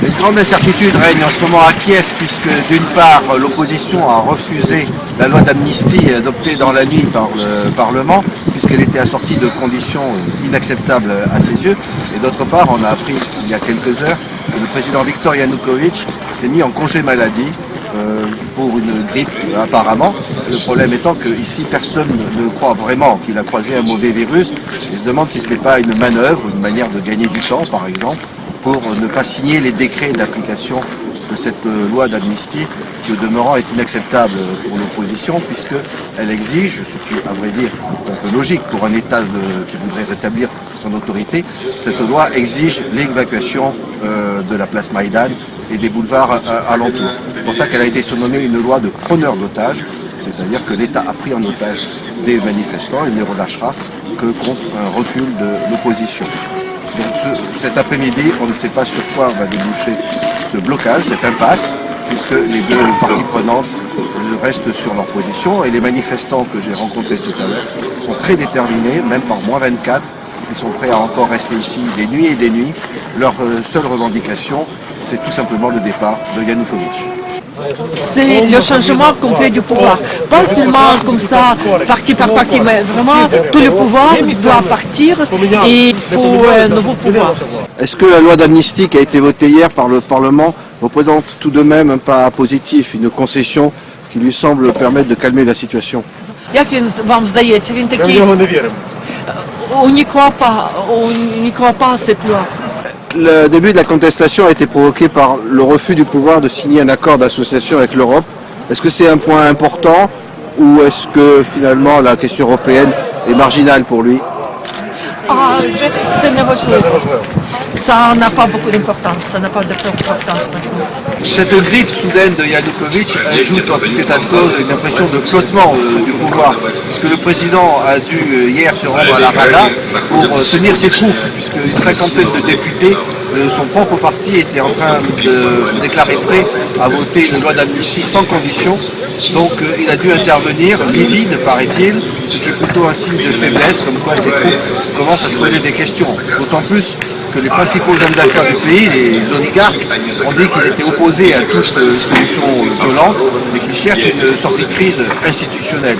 Une grande incertitude règne en ce moment à Kiev puisque d'une part l'opposition a refusé la loi d'amnistie adoptée dans la nuit par le Parlement puisqu'elle était assortie de conditions inacceptables à ses yeux et d'autre part on a appris il y a quelques heures que le président Viktor Yanukovych s'est mis en congé maladie pour une grippe apparemment. Le problème étant qu'ici personne ne croit vraiment qu'il a croisé un mauvais virus et se demande si ce n'est pas une manœuvre, une manière de gagner du temps par exemple, pour ne pas signer les décrets d'application de cette loi d'amnistie qui au demeurant est inacceptable pour l'opposition puisqu'elle exige, ce qui à vrai dire est un peu logique pour un État qui voudrait rétablir son autorité, cette loi exige l'évacuation de la place Maïdan et des boulevards alentours. C'est pour ça qu'elle a été surnommée une loi de preneur d'otages, c'est-à-dire que l'État a pris en otage des manifestants et ne les relâchera que contre un recul de l'opposition. Donc cet après-midi, on ne sait pas sur quoi va déboucher ce blocage, cette impasse, puisque les deux parties prenantes restent sur leur position et les manifestants que j'ai rencontrés tout à l'heure sont très déterminés, même par moins 24, ils sont prêts à encore rester ici des nuits et des nuits. Leur seule revendication, c'est tout simplement le départ de Yanukovych. C'est le changement complet du pouvoir. Pas seulement comme ça, parti par parti, mais vraiment tout le pouvoir doit partir et il faut un nouveau pouvoir. Est-ce que la loi d'amnistie qui a été votée hier par le Parlement représente tout de même un pas positif, une concession qui lui semble permettre de calmer la situation? Як він вам здається, він такий... On n'y croit pas à cette loi. Le début de la contestation a été provoqué par le refus du pouvoir de signer un accord d'association avec l'Europe. Est-ce que c'est un point important ou est-ce que finalement la question européenne est marginale pour lui? C'est неважливо. Ça n'a pas beaucoup d'importance, ça n'a pas d'importance maintenant. Cette grippe soudaine de Yanukovych ajoute en tout état de cause une impression de flottement du pouvoir, puisque le président a dû hier se rendre à la Rada pour tenir ses troupes, puisqu'une cinquantaine de députés de son propre parti étaient en train de se déclarer prêts à voter une loi d'amnistie sans condition. Donc il a dû intervenir, livide paraît-il, ce qui est plutôt un signe de faiblesse, comme quoi ses troupes commencent à se poser des questions, d'autant plus que les principaux hommes d'affaires du pays, les oligarques, ont dit qu'ils étaient opposés à toute solution violente et qu'ils cherchent une sortie de crise institutionnelle.